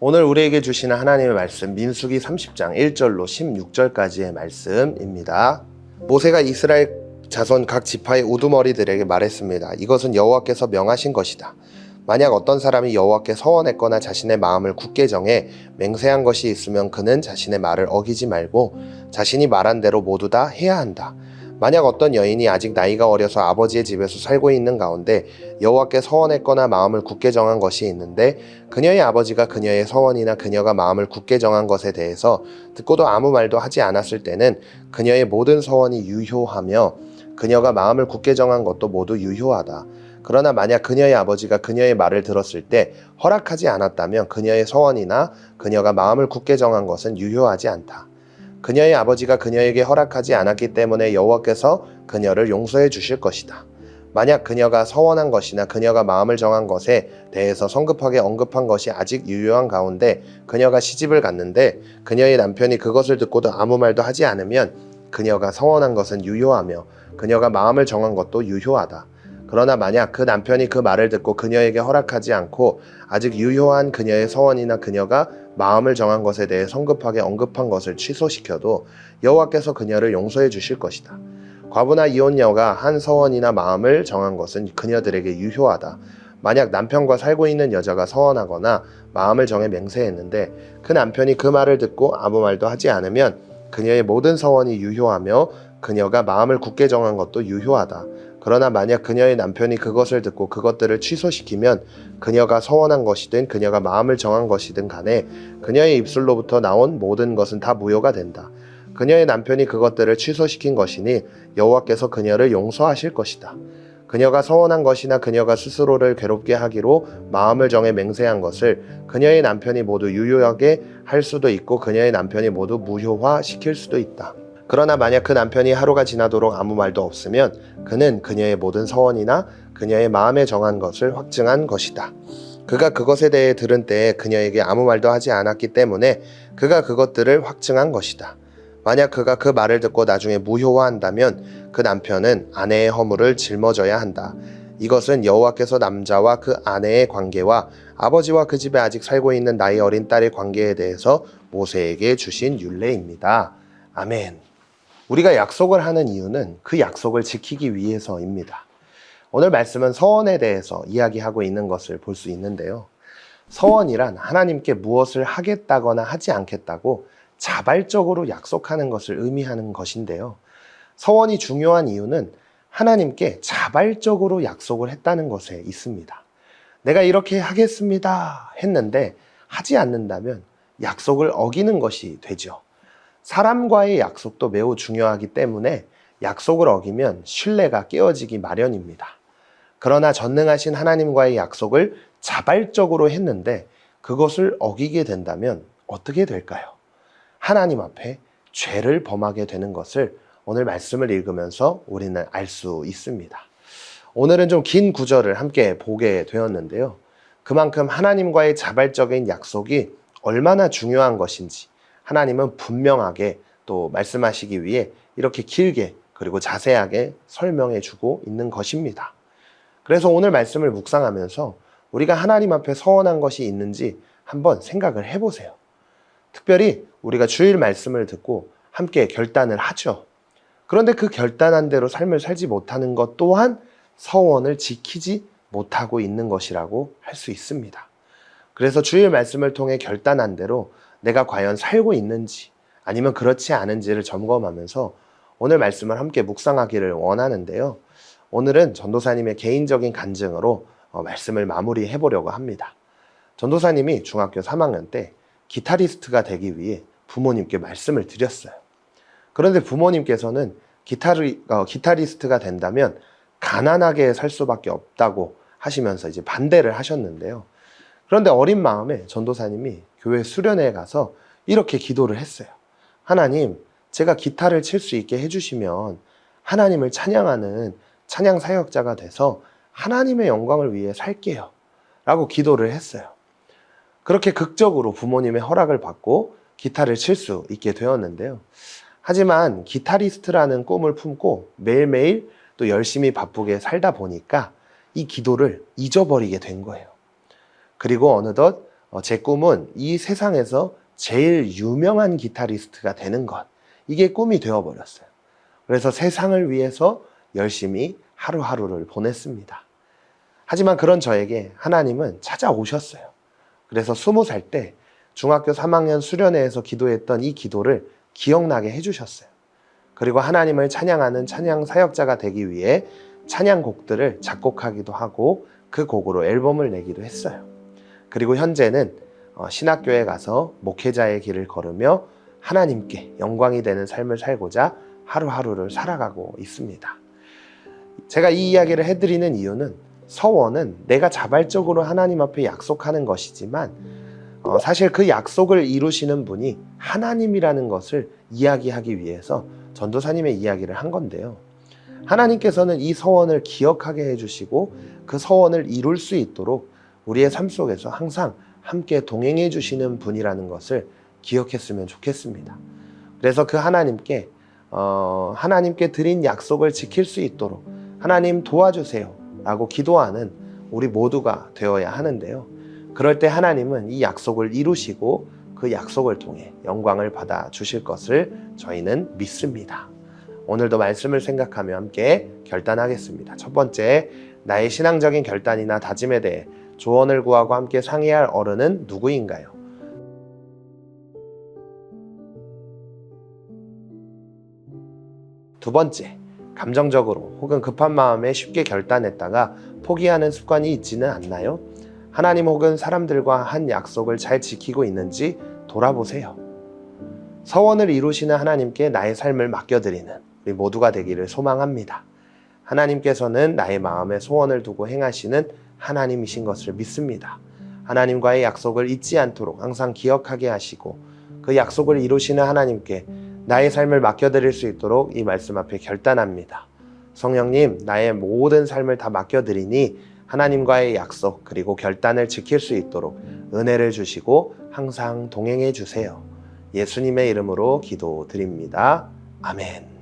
오늘 우리에게 주시는 하나님의 말씀 민수기 30장 1절로 16절까지의 말씀입니다. 모세가 이스라엘 자손 각 지파의 우두머리들에게 말했습니다. 이것은 여호와께서 명하신 것이다. 만약 어떤 사람이 여호와께 서원했거나 자신의 마음을 굳게 정해 맹세한 것이 있으면 그는 자신의 말을 어기지 말고 자신이 말한 대로 모두 다 해야 한다. 만약 어떤 여인이 아직 나이가 어려서 아버지의 집에서 살고 있는 가운데 여호와께 서원했거나 마음을 굳게 정한 것이 있는데 그녀의 아버지가 그녀의 서원이나 그녀가 마음을 굳게 정한 것에 대해서 듣고도 아무 말도 하지 않았을 때는 그녀의 모든 서원이 유효하며 그녀가 마음을 굳게 정한 것도 모두 유효하다. 그러나 만약 그녀의 아버지가 그녀의 말을 들었을 때 허락하지 않았다면 그녀의 서원이나 그녀가 마음을 굳게 정한 것은 유효하지 않다. 그녀의 아버지가 그녀에게 허락하지 않았기 때문에 여호와께서 그녀를 용서해 주실 것이다. 만약 그녀가 서원한 것이나 그녀가 마음을 정한 것에 대해서 성급하게 언급한 것이 아직 유효한 가운데 그녀가 시집을 갔는데 그녀의 남편이 그것을 듣고도 아무 말도 하지 않으면 그녀가 서원한 것은 유효하며 그녀가 마음을 정한 것도 유효하다. 그러나 만약 그 남편이 그 말을 듣고 그녀에게 허락하지 않고 아직 유효한 그녀의 서원이나 그녀가 마음을 정한 것에 대해 성급하게 언급한 것을 취소시켜도 여호와께서 그녀를 용서해 주실 것이다. 과부나 이혼녀가 한 서원이나 마음을 정한 것은 그녀들에게 유효하다. 만약 남편과 살고 있는 여자가 서원하거나 마음을 정해 맹세했는데 그 남편이 그 말을 듣고 아무 말도 하지 않으면 그녀의 모든 서원이 유효하며 그녀가 마음을 굳게 정한 것도 유효하다. 그러나 만약 그녀의 남편이 그것을 듣고 그것들을 취소시키면 그녀가 서원한 것이든 그녀가 마음을 정한 것이든 간에 그녀의 입술로부터 나온 모든 것은 다 무효가 된다. 그녀의 남편이 그것들을 취소시킨 것이니 여호와께서 그녀를 용서하실 것이다. 그녀가 서원한 것이나 그녀가 스스로를 괴롭게 하기로 마음을 정해 맹세한 것을 그녀의 남편이 모두 유효하게 할 수도 있고 그녀의 남편이 모두 무효화시킬 수도 있다. 그러나 만약 그 남편이 하루가 지나도록 아무 말도 없으면 그는 그녀의 모든 서원이나 그녀의 마음에 정한 것을 확증한 것이다. 그가 그것에 대해 들은 때에 그녀에게 아무 말도 하지 않았기 때문에 그가 그것들을 확증한 것이다. 만약 그가 그 말을 듣고 나중에 무효화한다면 그 남편은 아내의 허물을 짊어져야 한다. 이것은 여호와께서 남자와 그 아내의 관계와 아버지와 그 집에 아직 살고 있는 나이 어린 딸의 관계에 대해서 모세에게 주신 율례입니다. 아멘. 우리가 약속을 하는 이유는 그 약속을 지키기 위해서입니다. 오늘 말씀은 서원에 대해서 이야기하고 있는 것을 볼 수 있는데요. 서원이란 하나님께 무엇을 하겠다거나 하지 않겠다고 자발적으로 약속하는 것을 의미하는 것인데요. 서원이 중요한 이유는 하나님께 자발적으로 약속을 했다는 것에 있습니다. 내가 이렇게 하겠습니다 했는데 하지 않는다면 약속을 어기는 것이 되죠. 사람과의 약속도 매우 중요하기 때문에 약속을 어기면 신뢰가 깨어지기 마련입니다. 그러나 전능하신 하나님과의 약속을 자발적으로 했는데 그것을 어기게 된다면 어떻게 될까요? 하나님 앞에 죄를 범하게 되는 것을 오늘 말씀을 읽으면서 우리는 알 수 있습니다. 오늘은 좀 긴 구절을 함께 보게 되었는데요. 그만큼 하나님과의 자발적인 약속이 얼마나 중요한 것인지 하나님은 분명하게 또 말씀하시기 위해 이렇게 길게 그리고 자세하게 설명해 주고 있는 것입니다. 그래서 오늘 말씀을 묵상하면서 우리가 하나님 앞에 서원한 것이 있는지 한번 생각을 해보세요. 특별히 우리가 주일 말씀을 듣고 함께 결단을 하죠. 그런데 그 결단한 대로 삶을 살지 못하는 것 또한 서원을 지키지 못하고 있는 것이라고 할 수 있습니다. 그래서 주일 말씀을 통해 결단한 대로 내가 과연 살고 있는지 아니면 그렇지 않은지를 점검하면서 오늘 말씀을 함께 묵상하기를 원하는데요. 오늘은 전도사님의 개인적인 간증으로 말씀을 마무리해 보려고 합니다. 전도사님이 중학교 3학년 때 기타리스트가 되기 위해 부모님께 말씀을 드렸어요. 그런데 부모님께서는 기타리스트가 된다면 가난하게 살 수밖에 없다고 하시면서 이제 반대를 하셨는데요. 그런데 어린 마음에 전도사님이 교회 수련회에 가서 이렇게 기도를 했어요. 하나님, 제가 기타를 칠 수 있게 해주시면 하나님을 찬양하는 찬양 사역자가 돼서 하나님의 영광을 위해 살게요. 라고 기도를 했어요. 그렇게 극적으로 부모님의 허락을 받고 기타를 칠 수 있게 되었는데요. 하지만 기타리스트라는 꿈을 품고 매일매일 또 열심히 바쁘게 살다 보니까 이 기도를 잊어버리게 된 거예요. 그리고 어느덧 제 꿈은 이 세상에서 제일 유명한 기타리스트가 되는 것. 이게 꿈이 되어버렸어요. 그래서 세상을 위해서 열심히 하루하루를 보냈습니다. 하지만 그런 저에게 하나님은 찾아오셨어요. 그래서 20살 때 중학교 3학년 수련회에서 기도했던 이 기도를 기억나게 해주셨어요. 그리고 하나님을 찬양하는 찬양 사역자가 되기 위해 찬양곡들을 작곡하기도 하고 그 곡으로 앨범을 내기도 했어요. 그리고 현재는 신학교에 가서 목회자의 길을 걸으며 하나님께 영광이 되는 삶을 살고자 하루하루를 살아가고 있습니다. 제가 이 이야기를 해드리는 이유는 서원은 내가 자발적으로 하나님 앞에 약속하는 것이지만 사실 그 약속을 이루시는 분이 하나님이라는 것을 이야기하기 위해서 전도사님의 이야기를 한 건데요. 하나님께서는 이 서원을 기억하게 해주시고 그 서원을 이룰 수 있도록 우리의 삶 속에서 항상 함께 동행해 주시는 분이라는 것을 기억했으면 좋겠습니다. 그래서 그 하나님께 드린 약속을 지킬 수 있도록 하나님 도와주세요 라고 기도하는 우리 모두가 되어야 하는데요. 그럴 때 하나님은 이 약속을 이루시고 그 약속을 통해 영광을 받아 주실 것을 저희는 믿습니다. 오늘도 말씀을 생각하며 함께 결단하겠습니다. 첫 번째, 나의 신앙적인 결단이나 다짐에 대해 조언을 구하고 함께 상의할 어른은 누구인가요? 두 번째, 감정적으로 혹은 급한 마음에 쉽게 결단했다가 포기하는 습관이 있지는 않나요? 하나님 혹은 사람들과 한 약속을 잘 지키고 있는지 돌아보세요. 서원을 이루시는 하나님께 나의 삶을 맡겨드리는 우리 모두가 되기를 소망합니다. 하나님께서는 나의 마음에 소원을 두고 행하시는 하나님이신 것을 믿습니다. 하나님과의 약속을 잊지 않도록 항상 기억하게 하시고 그 약속을 이루시는 하나님께 나의 삶을 맡겨드릴 수 있도록 이 말씀 앞에 결단합니다. 성령님, 나의 모든 삶을 다 맡겨드리니 하나님과의 약속 그리고 결단을 지킬 수 있도록 은혜를 주시고 항상 동행해 주세요. 예수님의 이름으로 기도드립니다. 아멘.